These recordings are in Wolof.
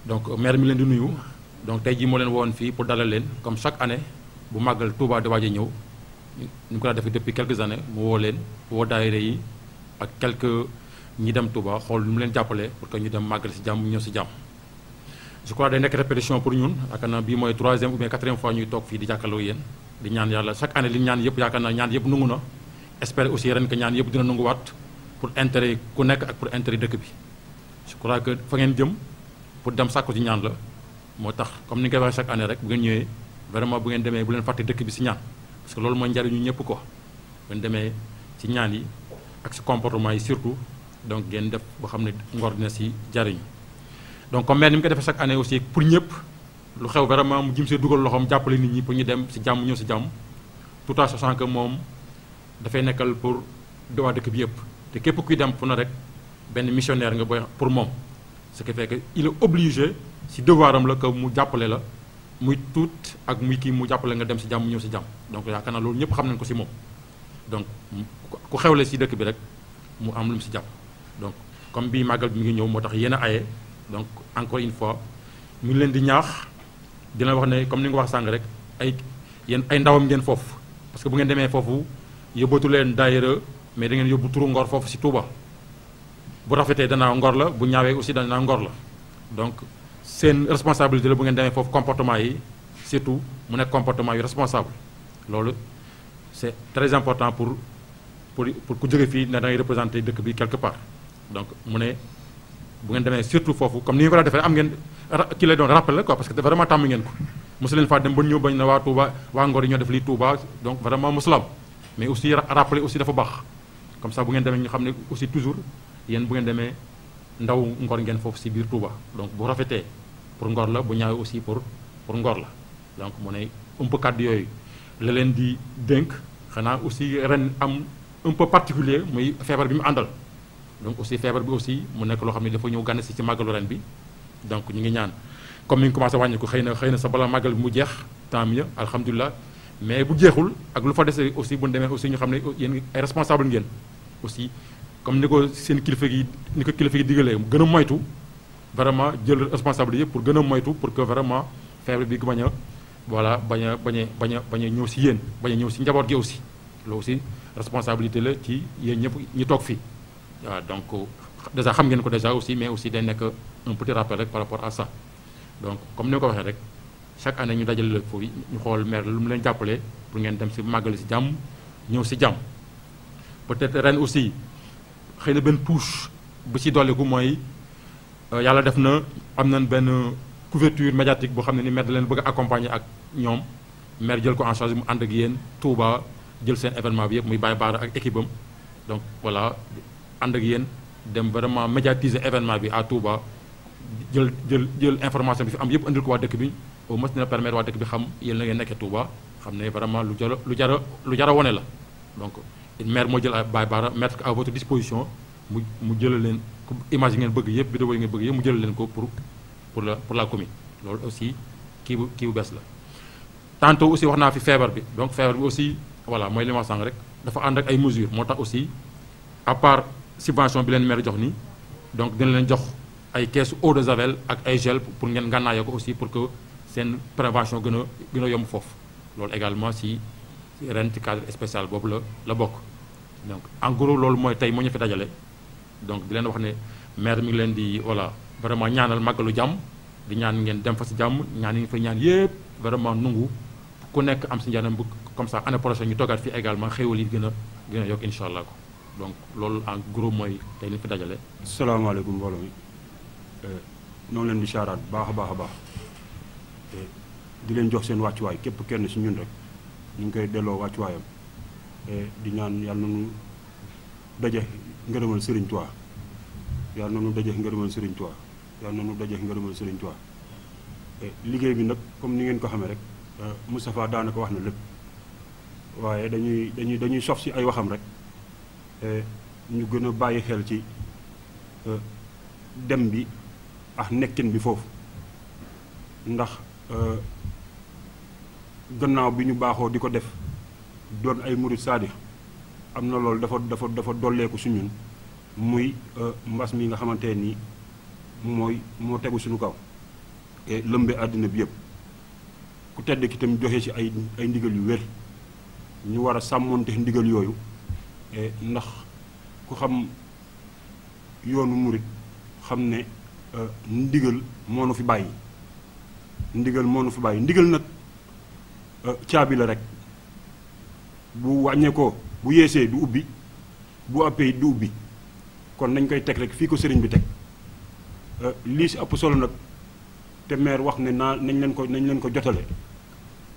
donc maire mi leen di nuyu donc tey jii moo leen woon fii pour dalal leen comme chaque année bu màggal Touba di waaj a ñëw ñu ko daan defee depuis quelques années mu woo leen woo daayira yi ak quelques ñi dem Touba xool nu mu leen jàppale pour que ñu dem màggal si jàmm ñëw si jàmm. je crois day nekk répétition pour ñun yaakaar naa bii mooy 3e ou bien 4e fois ñuy toog fii di jàkkaarloo yéen di ñaan yàlla chaque année li ñaan yëpp yaakaar naa ñaan yëpp nangu na espérer aussi ren que ñaan yëpp dina nanguwaat pour intérêt ku nekk ak pour intérêt dëkk bi. je crois que fa ngeen jëm pour dem sàkku ci ñaan la moo tax comme ni nga koy waxee chaque année rek bu ngeen ñëwee vraiment bu ngeen demee bu leen fàtte dëkk bi si ñaan parce que loolu mooy njariñu ñëpp ko bu ngeen demee ci ñaan yi ak si comportement yi surtout donc ngeen def boo xam ne ngor dina si jariñu donc comme maire ni mu ko defee chaque année aussi pour ñëpp lu xew vraiment mu jëm see dugal loxoom jàppale nit ñi pour ñu dem si jàmm ñëw si jàmm tout en sachant que moom dafay nekkal pour waa dëkk bi yëpp te képp kuy dem fu na rek benn missionnaire nga booy pour moom ce qui fait que il est obligé si devoiram la que mu jàppale la muy tuut ak muy kii mu jàppale nga dem si jàmm ñëw si jàmm donc yaakaar naa loolu ñëpp xam nañ ko si moom donc ku xewle si dëkk bi rek mu am lu mu si jàpp donc comme bii màggal bi mi ngi ñëw moo tax yéen a aye donc encore une fois mu ngi leen di ñaax dina wax ne comme ni nga wax sàng rek ay yéen ay ndawam ngeen foofu parce que bu ngeen demee foofu yóbbatu leen daayira mais da ngeen yóbbu turu ngor foofu si Touba bu rafetee danaa ngor la bu ñaawee aussi danaa ngor la donc seen responsabilité la bu ngeen demee foofu comportement yi surtout mu nekk comportement yu responsable loolu c'est très important pour ku jóge fii ne da ngay représenter dëkk bi quelque part donc mu ne bu ngeen demee surtout foofu comme ni nga ko daan defee am ngeen ki lay doon rappel la quoi parce que vraiment tàmm ngeen ko mosu leen faa dem ba ñëw bañ na waa Touba waa Ngor yi ñoo def lii Touba donc vraiment mosulam mais aussi rappeler aussi dafa baax comme ça bu ngeen demee ñu xam ne aussi toujours yéen bu ngeen demee ndaw Ngor ngeen foofu si biir Touba donc bu rafetee pour Ngor la bu ñaawee aussi pour Ngor la donc mu ne un peu kàddu yooyu la leen di dénk xanaa aussi ren am un peu particulier muy feebar bi mu àndal donc aussi feebar bi aussi mu nekk loo xam ne dafa ñëw gànn si ci màggalu ren bi donc ñu ngi ñaan comme ni nga commencé wàññi ko xëy na sa bala màggal bi mu jeex tant mieux alhamdulilah mais bu jeexul ak lu fa dese aussi bu ñu demee aussi ñu xam ne yéen ay responsable ngeen aussi comme ni ko seen kilifa gi ni ko kilifa gi digalee gën a moytu vraiment jël responsable yëpp pour gën a moytu pour que vraiment feebar bi bañ a voilà bañ a ñëw si yéen bañ a ñëw si njaboot gi aussi loolu aussi responsabilité la ci yéen ñëpp ñu toog fii waaw donc déjà xam ngeen ko déjà aussi mais aussi day nekk un petit rappel rek par rapport à ça donc comme ni ma ko waxee rek chaque année ñu dajale la foofu ñu xool maire lu mu leen jàppale pour ngeen dem si màggali si jàmm ñëw si jàmm peut-être ren aussi xëy na benn touche bu ci dolliku mooy yàlla def na am nañ benn couverture médiatique boo xam ne ni maire da leen bëgg a accompagner ak ñoom maire jël ko en charge mu ànd ak yéen Touba jël seen événement bi yëpp muy Baye Bara ak équipe am donc voilà ànd ak yéen dem vraiment médiatiser événement bi à Touba jël information bi fi am yëpp andil ko waa dëkk bi au moins dina permettre waa dëkk bi xam yéen la ngeen nekkee Touba xam ne vraiment lu jar a wone la donc maire moo jël Baye Bara mettre à votre disposition mu jëlal leen image yi ngeen bëgg yëpp vidéo yi ngeen bëgg yëpp mu jëlal leen ko pour la commune loolu aussi kii bu bees la tantôt aussi wax naa fi feebar bi donc feebar bi aussi voilà mooy li ma wax sànq rek dafa ànd ak ay mesures moo tax aussi à part subvention bi leen maire jox nii donc dina leen jox ay keesu eau de javel ak ay gel pour ngeen ngànnaayoo ko aussi pour que seen prévention gën a yomb foofu loolu également si ren ci cadre spécial boobu la bokk donc en gros loolu mooy tey moo ñu fi dajale donc di leen wax ne maire mi ngi leen di voilà vraiment ñaanal màggalu jàmm di ñaan ngeen dem fa si jàmm ñaan yi nga fay ñaan yëpp vraiment nungu ku nekk am si njëriñ bu comme ça année prochaine ñu toogaat fii également xéwal yi gën a yokk incha allah ko donc loolu en gros mooy tey li fi dajale. salaamaaleykum mbooloo mi ñoo leen di saaraat baax a baax di leen jox seen wàccuwaay képp kenn si ñun rek ñu ngi koy delloo wàccuwaayam di ñaan yàlla na ñu daje ngërëmal Serigne Touba yàlla na ñu daje ngërëmal Serigne Touba yàlla na ñu daje ngërëmal Serigne Touba liggéey bi nag comme ni ngeen ko xamee rek Moustapha daanaka wax na lépp waaye dañuy sof si ay waxam rek ñu gën a bàyyi xel ci dem bi ak nekkin bi foofu ndax gannaaw bi ñu baaxoo di ko def doon ay murid saadix am na loolu dafa dolleeku su ñun muy mbas mi nga xamante ni moo tegu suñu kaw te lëmbe àddina bi yëpp ku tedd ki tam joxe ci ay ndigal yu wér ñu war a sàmmonte ndigal yooyu ndax ku xam yoonu murit xam ne ndigal moo nu fi bàyyi ndigal nag caabi la rek bu wàññeekoo bu yeesee du ubbi bu àppee du ubbi kon nañ koy teg rek fii ko sëriñ bi teg lii si ëpp solo nag te maire wax ne nañ leen ko jotale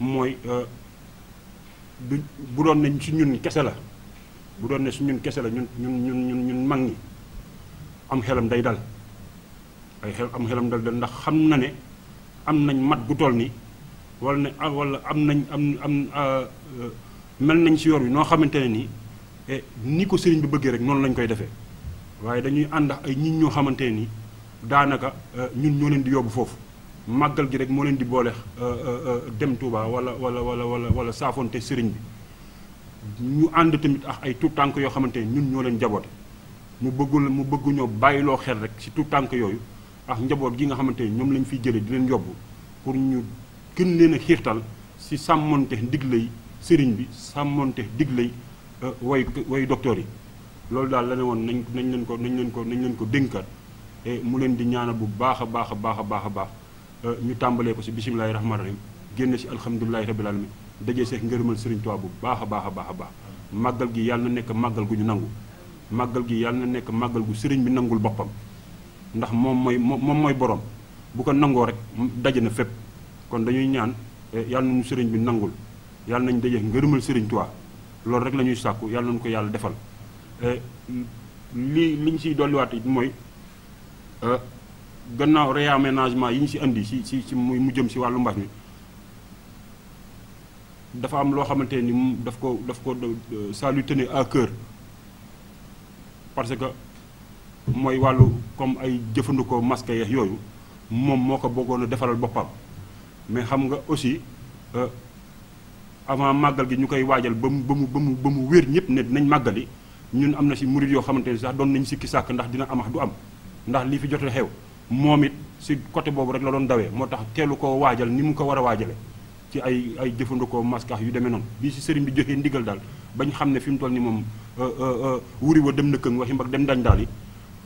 mooy bu doon ne su ñun kese la ñun mag ñi am xelam day dal am xelam dal ndax xam na ne am nañ mat gu toll ni wala mel nañ si yor bi noo xamante ne nii ni ko sëriñ bi bëggee rek noonu lañ koy defee waaye dañuy ànd ak ay nit ñoo xamante ne nii daanaka ñun ñoo leen di yóbbu foofu màggal gi rek moo leen di boole dem Touba wala saafonte sëriñ bi ñu ànd tamit ak ay tuut tànk yoo xamante ne ñun ñoo leen jaboote mu bëgguñoo bàyyiloo xel rek si tuut tànk yooyu ak njaboot gi nga xamante ne ñoom lañ fiy jëlee di leen yóbbu pour ñu gën leen a xiirtal si sàmmonte ndiglay sëriñ bi sàmmonte diglay way docteur yi loolu daal la ne woon nañ leen ko dénkaat mu leen di ñaanal bu baax a baax ñu tàmbalee ko si bisimilahi rahmaani rahim génn si alhamdulilahi rabil alamin dajee seek ngërëmal sëriñ Tuubaa bu baax a baax màggal gi yàlla na nekk màggal gu ñu nangu màggal gi yàlla na nekk màggal gu sëriñ bi nangul boppam ndax moom mooy borom bu ko nangoo rek daje na fépp kon dañuy ñaan yàlla nañu sëriñ bi nangul yàlla nañ daje ngërëmal sëriñ Tuubaa loolu rek la ñuy sàkku yàlla nañu ko yàlla defal liñ siy dolliwaat it mooy gannaaw réaménagement yi ñu si indi si mu jëm si wàllu mbas mi dafa am loo xamante ni daf ko ça lui tenait à cœur parce que mooy wàllu comme ay jëfandikoo masque yeex yooyu moom moo ko bëggoon a defaral boppam mais xam nga aussi avant màggal gi ñu koy waajal ba mu wér ñëpp ne dinañ màggali ñun am na si murit yoo xamante ni sax doon nañ sikki sàkk ndax dina amax du am ndax lii fi jot a xew moom it si côté boobu rek la doon dawee moo tax teelu koo waajal ni mu ko war a waajale ci ay jëfandikoo masque yu demee noonu bii si sëriñ bi joxee ndigal daal bañ xam ne fi mu toll ni moom wuri wa dem na këng waxi mbag dem dañ daal yi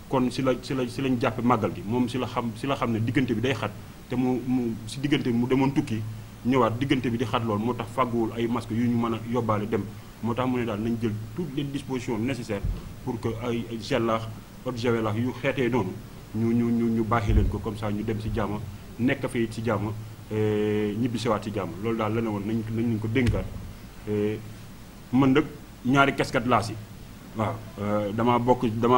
kon si lañ jàppe màggal gi moom si la xam ne diggante bi day xat te mu si diggante bi mu demoon tukki ñëwaat diggante bi di xat lool moo tax fàgguwul ay masque yu ñu mën a yóbbaale dem moo tax mu ne daal nañ jël toutes les dispositions nécessaires pour que ay gel laax eau de javel laax yu xeetee noonu ñu baaxee leen ko comme ça ñu dem si jàmm nekk fi si jàmm ñibbi siwaat si jàmm loolu daal la ne woon nañ ko dénkaat mën nag ñaari keskat laa si waaw damaa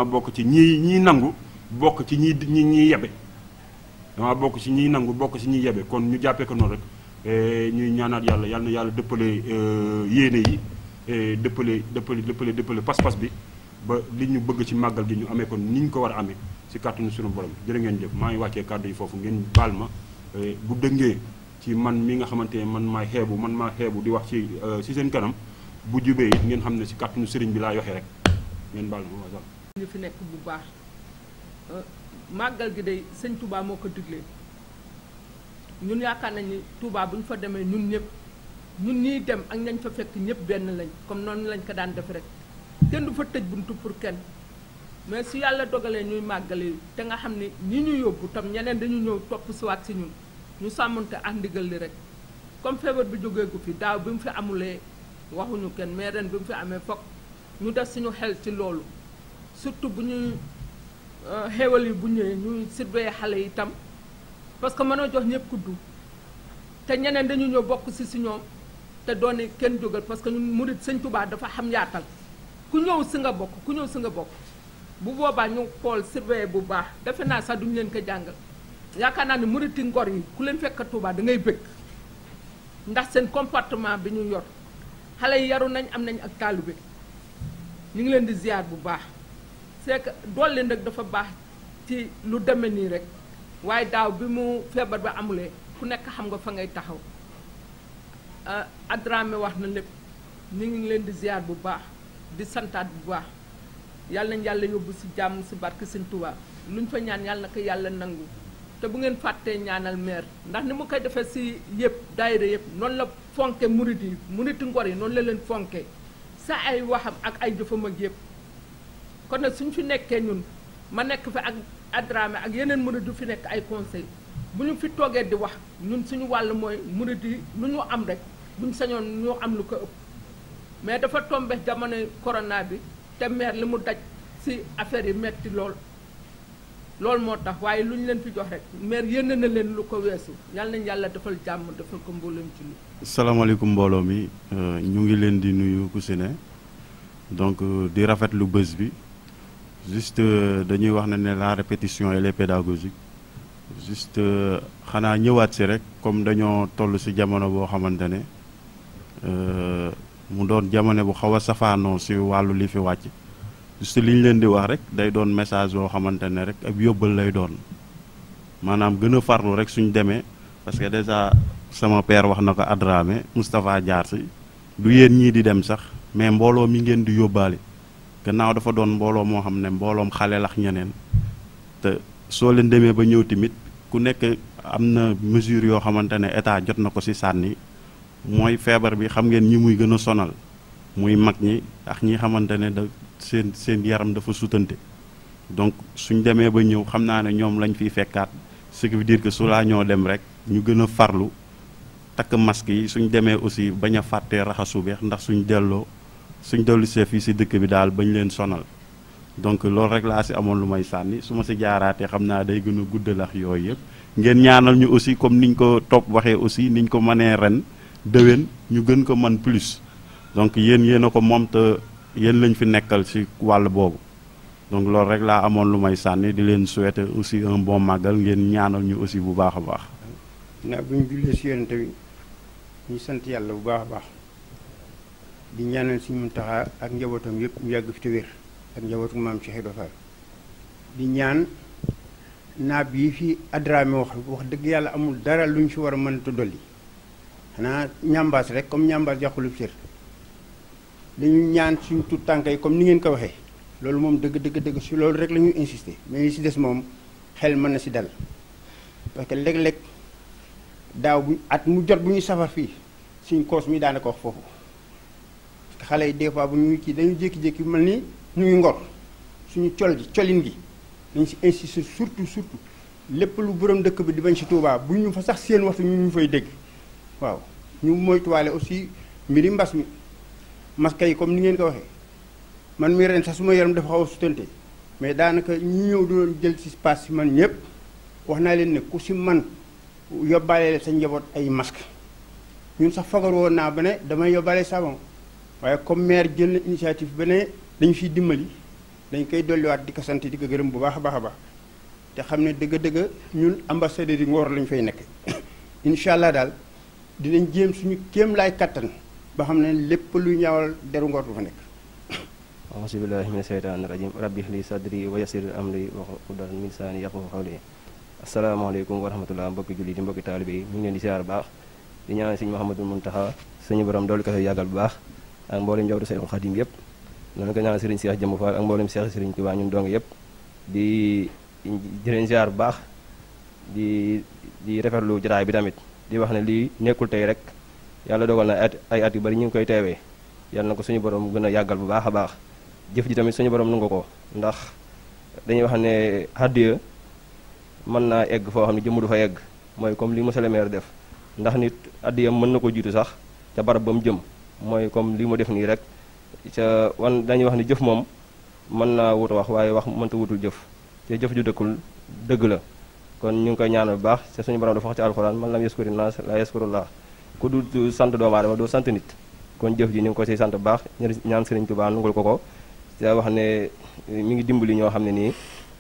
bokk ci ñii nangu bokk ci ñi yebe damaa bokk ci ñiy nangu bokk ci ñiy yebe kon ñu jàppee ko noonu rek ñuy ñaanaat yàlla na yàlla dëppale yéene yi dëppale pas-pas bi ba li ñu bëgg ci màggal gi ñu amee ko ni ñu ko war a amee ci kàttanu sunu borom jërë ngeen jëf maa ngi wàccee kàddu yi foofu ngeen baal ma bu dëngee ci man mi nga xamante ne man maa xeebu di wax ci seen kanam bu jubee it ngeen xam ne ci kàttanu sëriñ bi laa yoxee rek ngeen baal ma wasal ñu fi nekk bu baax màggal gi day sëñ Touba moo ko diglee ñun yaakaar nañ ni Touba bu ñu fa demee ñun ñëpp ñun ñiy dem ak ñañ fa fekk ñëpp benn lañ comme noonu lañ ko daan def rek kenn du fa tëj buntu pour kenn mais su yàlla dogalee ñuy màggale te nga xam ne ñi ñu yóbbu tam ñeneen dañu ñëw topp si waat si ñun ñu sàmmante ak ndigal li rek comme feebar bi jógee gu fi daaw bi mu fi amulee waxuñu kenn mais ren bi mu fi amee fokk ñu def suñu xel ci loolu surtout bu ñuy xéewal yi bu ñëwee ñuy surveiller xale yi itam parce que mënoo jox ñëpp kuddu te ñeneen dañu ñëw bokk si ñoom te doone kenn jógal parce que ñun murit sëñ Touba dafa xam yaatal ku ñëw si nga bokk bu boobaa ñu xool surveiller bu baax defe naa sax duñu leen ko jàngal yaakaar naa ne muriti ngor yi ku leen fekk Touba da ngay bëgg ndax seen comportement bi ñu yor xale yi yaru nañ am nañ ak taalibe ñu ngi leen di ziar bu baax c'est que dolli nag dafa baax ci lu deme nii rek waaye daaw bi mu feebar bi amulee ku nekk xam nga fa ngay taxaw Adrame wax na lépp ñu ngi leen di ziar bu baax di santaat bu baax yàlla nañ yàlla yóbbu si jàmm si barke Sëñ Tuubaa luñ fa ñaan yàlla na ko yàlla nangu te bu ngeen fàttee ñaanal maire ndax ni mu koy defee si yëpp daayira yëpp noonu la fonke murit yi muriti Ngor yi noonu la leen fonke sa ay waxam ak ay jëfam ak yëpp kon nag suñ fi nekkee ñun ma nekk fi ak Adramé ak yeneen murit yu fi nekk ay conseil bu ñu fi toogee di wax ñun suñu wàll mooy murit yi lu ñu am rek buñ sañoon ñoo am lu ko ëpp mais dafa tombe jamono corona bi te maire li mu daj si affaire yi metti loolu moo tax waaye lu ñu leen fi jox rek maire yénn na leen lu ko weesu yàlla nañ yàlla defal jàmm defal ko mboolem ci lu salaamaaleykum mbooloo mi ñu ngi leen di nuyu ku si ne donc di rafetlu bés bi juste dañuy wax ne la répétition elle est pédagogique juste xanaa ñëwaat si rek comme dañoo toll si jamono boo xamante ne mu doon jamono bu xaw a safaanoo si wàllu li fi wàcc juste li ñu leen di wax rek day doon message boo xamante ne rek ab yóbbal lay doon maanaam gën a farlu rek suñ demee parce que déjà sama père wax na ko Adramé Moustapha Diar si du yéen ñii di dem sax mais mbooloo mi ngeen di yóbbaale gannaaw dafa doon mbooloo moo xam ne mbooloom xale lax ñeneen te soo leen demee ba ñëw tamit ku nekk am na mesure yoo xamante ne état jot na ko si sànni mooy feebar bi xam ngeen ñi muy gën a sonal muy mag ñi ak ñi xamante ne da seen yaram dafa sutante donc suñ demee ba ñëw xam naa ne ñoom lañ fiy fekkaat ce qui veut dire que su laa ñoo dem rek ñu gën a farlu takk masque yi suñ demee aussi bañ a fàttee raxasu beex ndax suñ dellu see fii si dëkk bi daal bañ leen sonal donc loolu rek laa si amoon lu may sànni su ma si jaaraatee xam naa day gën a guddalax yooyu yëpp ngeen ñaanal ñu aussi comme niñ ko topp waxee aussi niñ ko mënee ren déwén ñu gën ko mën plus donc yéen a ko moom te yéen lañ fi nekkal ci wàll boobu donc loolu rek laa amoon lu may sànni di leen souhaiter aussi un bon màggal ngeen ñaanal ñu aussi bu baax a baax. naa bu ñu jullee ci Yonent bi ñu sant yàlla bu baax a baax di ñaanal Sëriñ Muntaxa ak njabootam yëpp ñu yàgg fi te wér ak njabootu maam Cheikh Ibra Fall di ñaan naab yi fi Adramé wax dëgg yàlla amul dara lu ñu fi war a mën a dolli xanaa ñambaas rek comme ñambaas yàqulub cër dañu ñaan suñu tuut tànk yi comme ni ngeen ko waxee loolu moom dëgg si loolu rek la ñuy insister mais li si des moom xel mën na si dal parce que léeg-léeg daaw bu at mu jot bu ñuy safar fii suñ koos mi daanaka wax foofu parce que xale yi des fois bu ñu kii dañu jékki-jékki mel ni ñu ngi Ngor suñu colin gi dañ si insister surtout lépp lu borom dëkk bi di bañ si Touba bu ñu fa sax seen waxtu ñu fay dégg waaw ñu moytuwaale aussi mbiri mbas mi masque yi comme ni ngeen ko waxee man mi ren sax su ma yaram dafa xaw a sutante mais daanaka ñi ñëw doon jël ci pass si man ñëpp wax naa leen ne ku si man yóbbaale sa njaboot ay masque ñun sax fagar woon naa ba ne damay yóbbaale savon waaye comme maire jël na initiative ba ne dañu fiy dimbali dañ koy dolliwaat di ko sant di ko gërëm bu baax a baax a baax te xam ne dëgg-dëgg ñun ambassadeurs yi Ngor lañu fay nekk incha allah daal dinañ jéem suñu kéem laay kattan ba xam ne lépp lu ñaawal deru Ngor du fa nekk. auzu billaahi mina sheytaani rajiim rabbi hlii sadri wa yassir amri wahlul min lisaani yafqahu qawli asalaamaaleykum wa rahmatulah mbokki julli di mbokki taalibe yi ñu ngi leen di siyaar baax di ñaan sëñ Mouhamadou Mountakha suñu borom doolu ko fay yàggal bu baax ak mboolem njabootu Seexul Xadim yëpp noonu ko ñaan Serigne Cheikh Jëmb Fall ak mboolem Cheikh Serigne Touba ñun dong yëpp di leen siyaar bu baax di rafetlu jotaay bi tamit di wax ne lii nekkul tey rek yàlla dogal na ay at yu bari ñu ngi koy teewee yàlla na ko suñu borom gën a yàggal bu baax a baax jëf ji tamit suñu borom nangu ko ndax dañuy wax ne hadiya mën naa egg foo xam ne jëmm du fa egg mooy comme li monsieur le maire def ndax nit addiyam mën na ko jiitu sax ca barab ba mu jëm mooy comme li mu def nii rek ca dañuy wax ni jëf moom mën naa wut wax waaye wax mënta wutul jëf te jëf ju dëkkul dëgg la kon ñu ngi koy ñaanal bu baax te suñu borom dafa wax ci alxuraan man lam yaskuri naas la yaskurullah ku du sant doomu aadama doo sant nit kon jëf ji ñu ngi ko siy sant bu baax ñaan Serigne Touba nungul ko te wax ne mi ngi dimbali ñoo xam ne nii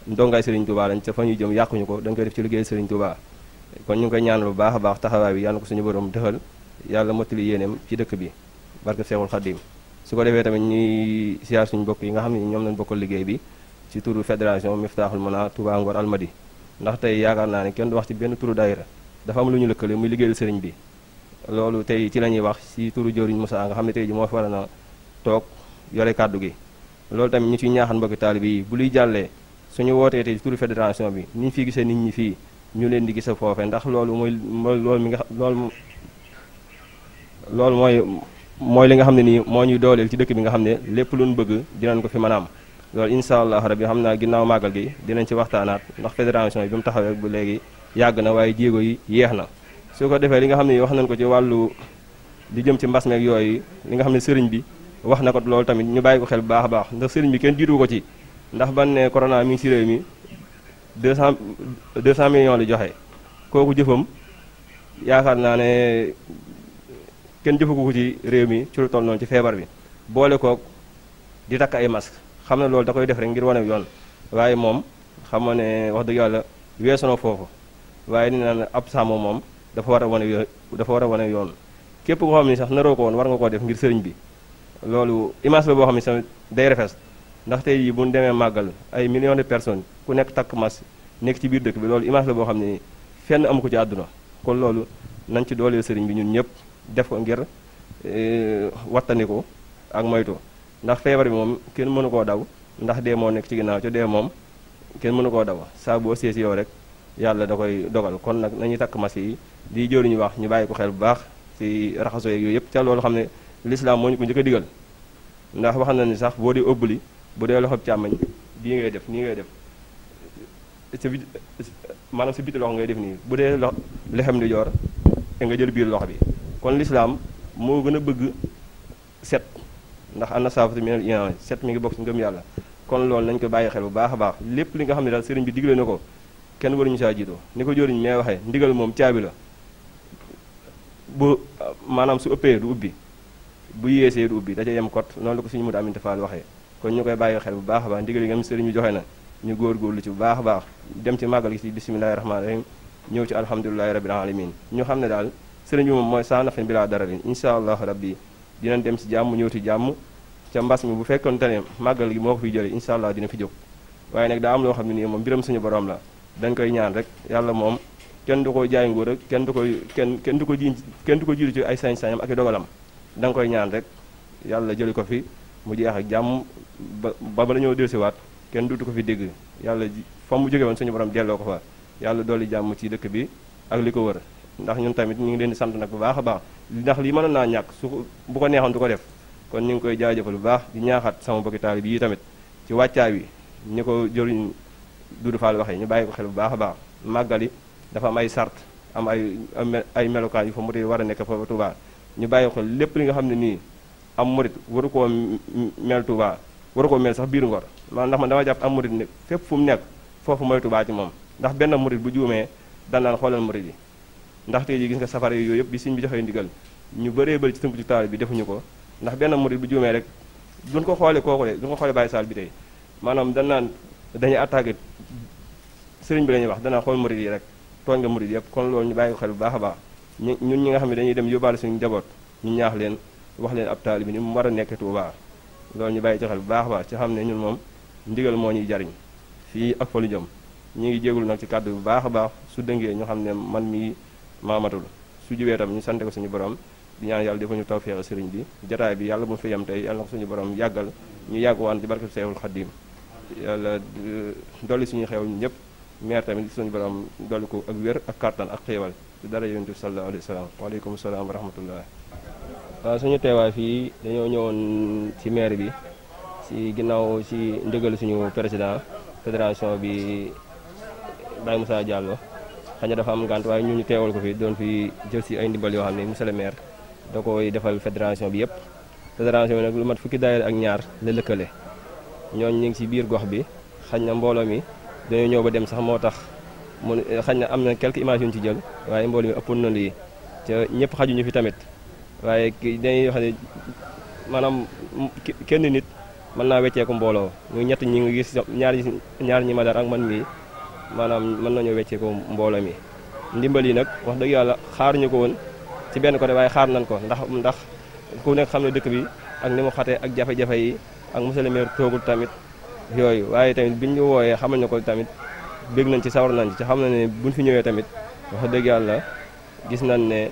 ndongaay Serigne Touba lañ ca fa ñuy jëm yàquñu ko dañ koy def ci liggéey Serigne Touba kon ñu ngi koy ñaanal bu baax a baax taxawaay bi yàlla na ko suñu borom dëxal yàlla mottali yéeneem ci dëkk bi barke Seexul Xadim su ko defee tamit ñuy siyaar suñu bokk yi nga xam ne ñoom lañ bokkal liggéey bi ci turu fédération Miftahul Mana Touba Ngor Almadi ndax tey yaakaar naa ne kenn du wax ci benn turu daayira dafa am lu ñu lëkkale muy liggéeyal sëriñ bi loolu tey ci la ñuy wax ci turu jëriñ Moussa nga xam ne tey ji moo fi war a toog yore kàddu gi loolu tamit ñu ciy ñaaxal mbokki taalibe yi bu luy jàllee suñu wootee te turu fédération bi ni ñu fi gisee nit ñi fii ñu leen di gisa foofe ndax loolu mooy li nga xam ne nii moo ñuy dooleel ci dëkk bi nga xam ne lépp lu ñu bëgg dinañ ko fi mën a am loolu incha allah rabbi xam naa ginnaaw màggal gi dinañ ci waxtaanaat ndax fédération bi mu taxawee bu léegi yàgg na waaye jéego yi yeex na su ko defee li nga xam ne wax nañ ko ci wàllu li jëm ci mbas meeg yooyu li nga xam ne sëriñ bi wax na ko loolu tamit ñu bàyyi ko xel bu baax a baax ndax sëriñ bi kenn jiitu ko ci ndax ban ne corona mi ngi ci réew mi 200 millions la joxe kooku jëfam yaakaar naa ne kenn jëfagu ko ci réew mi ci lu toll noonu ci feebar bi boole kook di takk ay masque xam na loolu da koy def rek ngir wane yoon waaye moom xam nga ne wax dëgg yàlla weesu na foofu waaye ni naan ab sàmm moom dafa war a wane yoon képp koo xam ne sax naroo ko woon war nga koo def ngir sëriñ bi loolu image la boo xam ne sax day rafet ndax tey yi bu ñu demee màggal ay millions de personnes ku nekk takk masque nekk ci biir dëkk bi loolu image la boo xam ne fenn amu ko ci àdduna kon loolu nañ ci dooleel sëriñ bi ñun ñëpp def ko ngir wattandiku ak moytu ndax feebar bi moom kenn mënu koo daw ndax dee moo nekk ci ginnaaw ci dee moom kenn mënu koo daw saa boo see si yow rek yàlla da koy dogal kon nag nañuy takk masque yi di jóori ñu wax ñu bàyyi ko xel bu baax ci raxaso yeeg yooyu yëpp ca loolu xam ne lislaam moo ñu ko njëkk a digal ndax wax na ni sax boo dee ëbbali bu dee loxob càmmañ bii ngay def nii ngay def maanaam si biti loxo ngay def nii bu dee lexem di joor te nga jël biir loxo bi kon lislaam moo gën a bëgg set ndax ana saafatu minal iman set mi ngi bokk ci ngëm yàlla kon loolu nañ ko bàyyi xel bu baax a baax lépp li nga xam ne daal sëriñ bi digle na ko kenn waruñu saa jiitoo ni ko jóoriñ mee waxee ndigal moom caabi la bu maanaam su ëppee du ubbi bu yéesee du ubbi da ca yem kot noonu la ko suñu mut aminte faal waxee kon ñu koy bàyyi xel bu baax a baax ndigal yi nga xam sëriñ bi joxe na ñu góorgóorlu ci bu baax a baax dem ci màggal gi ci bisimilahi rahmaani rahim ñëw ci alhamdulilahi rabbil alamin ñu xam ne daal sëriñ bi moom mooy saa nafin bi laa dararin incha allah rabbi dinañ dem ci jàmm ñëw ci jàmm ca mbas mi bu fekkonte ne màggal gi moo ko fiy jële incha allah dina fi jóg waaye nag daa am loo xam ne nii moom mbiram suñu borom la dañ koy ñaan rek yàlla moom kenn du ko jaay nguur ak kenn du ko jiitu ci ay sañ-sañam ak i dogalam da nga koy ñaan rek yàlla jëli ko fi mu jeex ak jàmm ba dañoo dellusiwaat kenn duutu ko fi dégg yàlla fa mu jóge woon suñu borom delloo ko fa yàlla dolli jàmm ci dëkk bi ak li ko wër ndax ñun tamit ñu ngi leen di sant nag bu baax a baax ndax lii mënoon naa ñàkk bu ko neexoon du ko def kon ñu ngi koy jaajëfal bu baax di ñaaxaat sama bokki taalibe yi tamit ci wàccaay wi ñu ko jëriñ Dudu Fall waxee ñu bàyyi ko xel bu baax a baax màggali dafa am ay sart am ay melokaan yu fa murid war a nekk fa Touba ñu bàyyi ko xel lépp li nga xam ne nii am murid waru koo mel Touba waru koo mel sax biir Ngor ndax man dama jàpp am murid ne fépp fu mu nekk foofu mooy Touba ci moom ndax benn murid bu juumee dan naan xoolal murid yi ndax tey ji gis nga safara yooyu yëpp bi sëñ bi joxee ndigal ñu bëree bëri ci tënku ci taal bi defuñu ko ndax benn murid bu juumee rek duñ ko xoolee kooku de duñ ko xoolee Baye Sall bi tey maanaam dan naan dañuy attaqué sëriñ bi la ñuy wax danaa xool murid yi rek tooñ nga murid yëpp kon loolu ñu bàyyi ko xel bu baax a baax ñun ñi nga xam ne dañuy dem yóbbaale suñu njaboot ñu ñaax leen wax leen ab taalibe bi ni mu war a nekk Tuubaa loolu ñu bàyyi ci xel bu baax a baax ci xam ne ñun moom ndigal moo ñuy jariñ fii ak fa lu jëm ñu ngi jégalu nag ci kàddu bu baax a baax su dëngee ñu xam ne man mi maamatul su jubee tam ñu sante ko suñu borom di ñaan yàlla defal ñu tawfeex sëriñ bi jataay bi yàlla bu fi yem tey yàlla na ko suñu borom yàggal ñu yàgg waan ci barke Seexul Xaddiim yàlla dolli suñuy xew ñëpp meer tamit suñu borom dolli ko ak wér ak kàttan ak xéewal ci dara yonent bi sallallahu alayhi wa sallam waaleykum salaam wa rahmatullah waaw suñu teewaay fii dañoo ñëwoon ci maire bi ci ginnaaw ci ndigal suñu président fédération bi Baye Moussa Diallo xëy na dafa am ngànt waaye ñu teewal ko fi doon fi jël si ay ndimbal yoo xam ne monsieur le maire da koy defal fédération bi yëpp fédération bi nag lu mat fukki daayira ak ñaar la lëkkale ñooñu ñu ngi ci biir gox bi xañ na mbooloo mi dañoo ñëw ba dem sax moo tax mu xañ na am na quelques images yu ñu ci jël waaye mbooloo mi ëppoon na lii ca ñëpp xajuñu fi tamit waaye dañuy wax ne maanaam kenn nit mën naa wecceeku mbooloo ñu ñett ñi ngi gis ñaar ñi ma dar ak man mii maanaam mën nañoo wecceeku mbooloo mi ndimbal yi nag wax dëgg yàlla xaaruñu ko woon ci benn côté waaye xaar nañ ko ndax ku nekk xam ne dëkk bi ak ni mu xatee ak jafe-jafe yi ak monsieur le maire toogul tamit yooyu waaye tamit biñ ñu wooyee xamal na ko tamit bég nañ ci sawar nañ ci xam na ne buñ fi ñëwee tamit wax dëgg yàlla gis nañ ne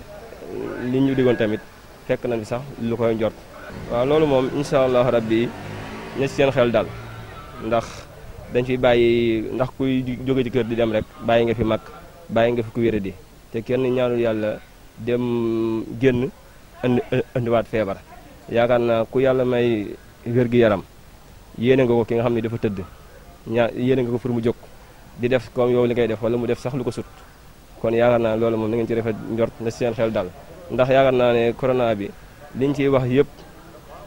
li ñu digoon tamit fekk nañ fi sax lu koy njort waaw loolu moom incha allah rabbi ne ci seen xel dal ndax dañ fi bàyyi ndax kuy jóge ci kër di dem rek bàyyi nga fi mag bàyyi nga fi ku wéradi te kenn ñaanul yàlla dem génn indiwaat feebar yaakaar naa ku yàlla may wér-gi-yaram yéene nga ko ki nga xam ne dafa tëdd yéene nga ko pour mu jóg di def comme yow li ngay def wala mu def sax lu ko sut kon yaakaar naa loolu moom na ngeen ci rafet njort na seen xel dal ndax yaakaar naa ne corona bi liñ ciy wax yëpp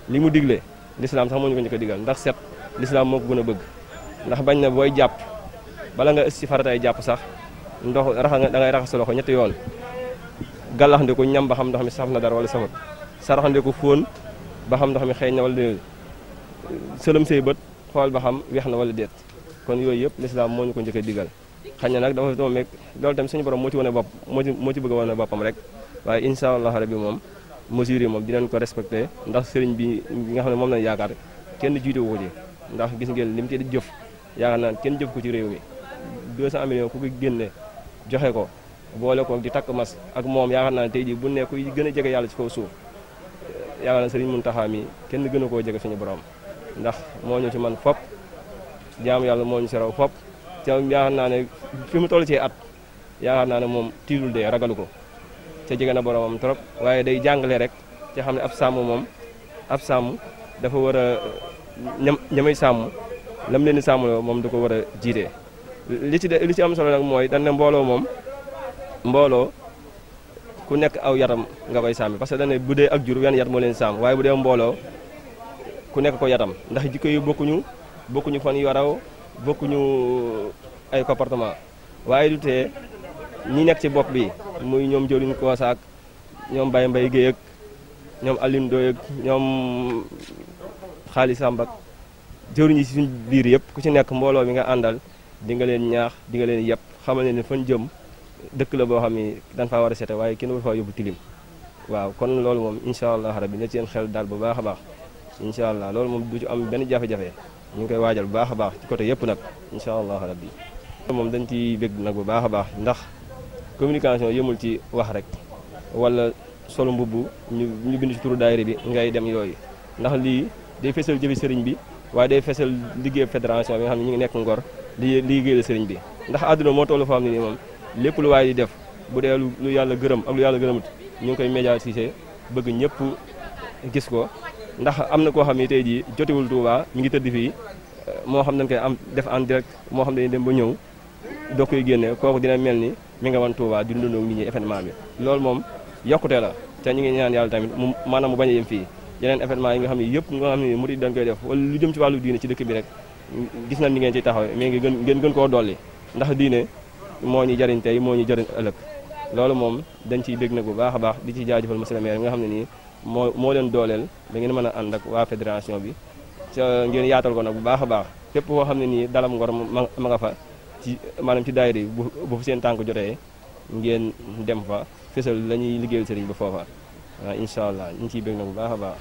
li mu digle lislaam sax moo ñu ko njëkk a digal ndax set lislaam moo ko gën a bëgg ndax bañ na booy jàpp bala nga ës ci faratay jàpp sax ndox da ngay raxas sa loxo ñetti yoon gàllaxndiku ñam ba xam ndox mi saf na dara wala safut saraxndiku fóon ba xam ndox mi xeeñ na wala déet sëlëm say bët xool ba xam weex na wala déet kon yooyu yëpp lislaam moo ñu ko njëkk a digal xañ na nag dafa toog loolu tamit suñu borom moo ci wane bopp moo ci bëgg a wane boppam rek waaye incha allah rabbi moom mesures yi moom dinañ ko respecté ndax sëriñ bi nga xam ne moom lañ yaakaar kenn jiitu ko ci ndax gis ngeen li mu ci di jëf yaakaar naa kenn jëf ko ci réew mi 200 millions ku ko génne joxe ko boole ko di takk mas ak moom yaakaar naa tey jii bu ne kuy gën a jege yàlla ci kaw suuf yaakaar naa sëriñ Muntaxa mi kenn gën a koo jege suñu borom ndax moo ñu ci man fop jaamu yàlla moo ñu si raw fop te yaakaar naa ne fi mu toll ci at yaakaar naa ne moom tiilul dee ragalu ko te jege na boromam trop waaye day jàngale rek te xam ne ab sàmm dafa war a ñamay sàmm lam leen di sàmmloo moom da ko war a jiite li ci am solo nag mooy dañ ne mbooloo ku nekk aw yatam nga koy sàmmi parce que dañ ne bu dee ak jur wenn yat moo leen sàmm waaye bu dee mbooloo ku nekk ko yatam ndax jikko yi bokkuñu fan yu waraw bokkuñu ay comportement waaye du tee ñi nekk ci bopp bi muy ñoom jëriñ ko saak ñoom Baye Mbaye Guèye ak ñoom Aline Doye ak ñoom xaalis Sambak jëriñ yi ci suñ biir yëpp ku ci nekk mbooloo bi nga àndal di nga leen ñaax di nga leen yëpp xamal ne fan jëm dëkk la boo xam ni dañ faa war a sete waaye kenn war faa yóbbu tilim waaw kon loolu moom incha allah rabbi na ci seen xel daal bu baax a baax incha allah loolu moom du ci am benn jafe-jafe ñu ngi koy waajal bu baax a baax ci côté yëpp nag incha allah rabbi moom dañ ciy bég nag bu baax a baax ndax communication yëmul ci wax rek wala solo mbubb ñu bind ci turu daayira bi ngay dem yooyu ndax lii day fesal jëfi sëriñ bi waaye day fesal liggéey fédération bi nga xam ne ñu ngi nekk Ngor di liggéeyal sëriñ bi ndax àdduna moo tollu foo xam ne nii moom lépp lu waaye di def bu dee lu yàlla gërëm ak lu yàlla gërëmut ñu ngi koy médiatiser bëgg ñëpp gis ko ndax am na koo xam ne tey jii jotewul Touba mi ngi tëdd fii moo xam dañ koy am def en direct moo xam dañuy dem ba ñëw doo koy génne kooku dina mel ni mi nga wan Touba di dundandoo nit ñi événement bi loolu moom yokkute la te ñu ngi ñaan yàlla tamit maanaam mu bañ a yem fii yeneen événement yi nga xam ne yëpp nga xam ne murid dañ koy def wala lu jëm ci wàllu diine ci dëkk bi rek gis nañ ni ngeen ciy taxaw mais ngeen gën koo dolli ndax diine moo ñu jariñ tey moo ñu jariñ ëllëg loolu moom dañ ciy bég nag bu baax a baax di ci jaajëfal monsieur le maire nga xam ne nii moo leen dooleel da ngeen mën a ànd ak waa fédération bi ca ngeen yaatal ko nag bu baax a baax fépp koo xam ne nii dalam Ngor ma nga fa ci maanaam ci daayira yi bu fa seen tànk jotee ngeen dem fa fésal la ñuy liggéeyal sëriñ ba foofa waaw incha allah ñu ngi ciy bég nag bu baax a baax